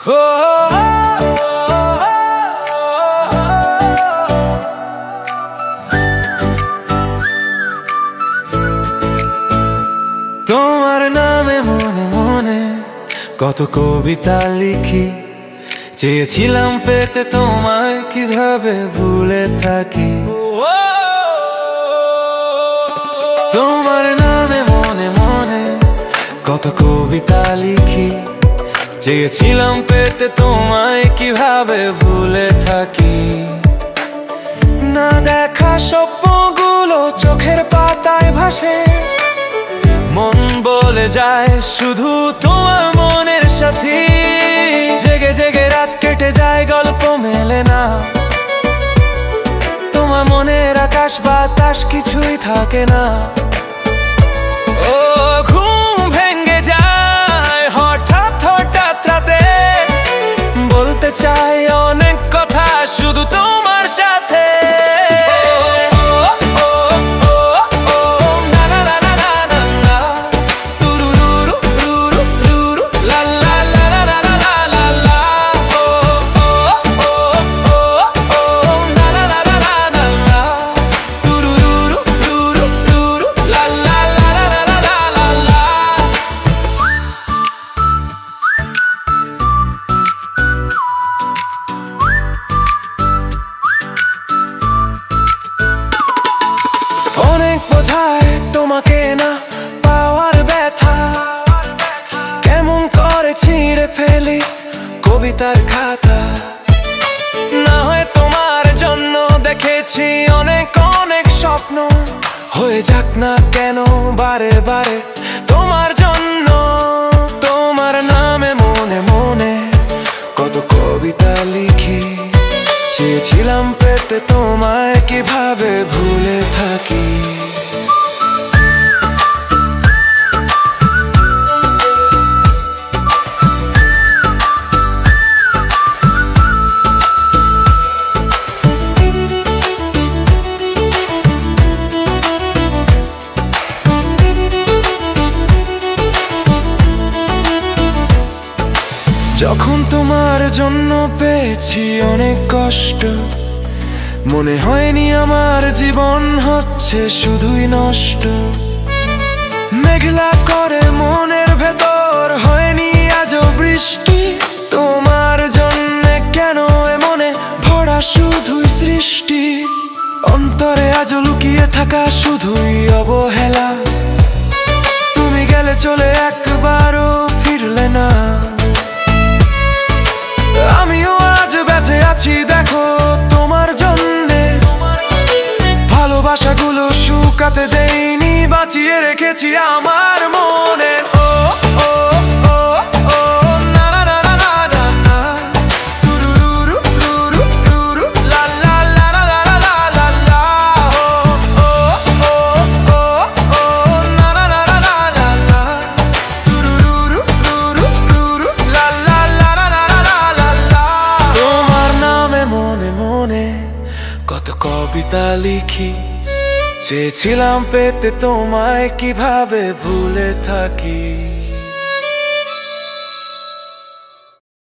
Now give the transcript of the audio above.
তোমার নামে মনে মনে কত কবিতা লিখি, চেয়েছিলাম পেতে তোমায় কিভাবে ভুলে থাকি। তোমার নামে মনে মনে কত কবিতা লিখি, চেয়েছিলাম পেতে তোমায় কিভাবে ভুলে থাকি। না দেখা স্বপ্নগুলো চোখের পাতায় ভাসে, মন বলে যায় শুধু তোমার মনের সাথী। জেগে জেগে রাত কেটে যায়, গল্প মেলে না, তোমার মনের আকাশ বাতাস কিছুই থাকে না। ও ঘুম ভেঙে যায় হঠাৎ হঠাৎ রাতে, বলতে চাই অনেক কথা শুধু তোমার সাথে। অনেক বোঝায় তোমাকে না পাওয়ার ব্যথা, কেমন করে ছিঁড়ে ফেলি কবিতার খাতা। না হয় তোমার জন্য দেখেছি অনেক অনেক স্বপ্ন, হয়ে যাক না কেন বারে বারে তোমার জন্য। তোমার নামে মনে মনে কত কবিতা লিখি, চেয়েছিলাম পেতে তোমায় কিভাবে ভুলে থাকি। যখন তোমার জন্য পেয়েছি অনেক কষ্ট, মনে হয়নি আমার জীবন হচ্ছে শুধুই নষ্ট। মেঘলা করে মনের ভেতর হয়নি আজও বৃষ্টি, তোমার জন্যে কেন মনে ভরা শুধুই সৃষ্টি। অন্তরে আজও লুকিয়ে থাকা শুধুই অবহেলা, তুমি গেলে চলে একবারও ফিরলে না। আমিও আজ বেঁচে আছি দেখো তোমার জন্যে, ভালোবাসাগুলো শুকাতে দেইনি, বাঁচিয়ে রেখেছি আমার মনে। ও ও ও ও না না না না না না না, তুরুরু রুরু রুরু লা লা লা লা লা লা লা লা। ও ও ও ও না না না না না না না, তুরুরু রুরু রুরু লা লা লা লা লা লা লা লা। তোমার নামে মনে মনে কত কবিতা লিখি, চেয়েছিলাম পেতে তোমায় কিভাবে ভুলে থাকি।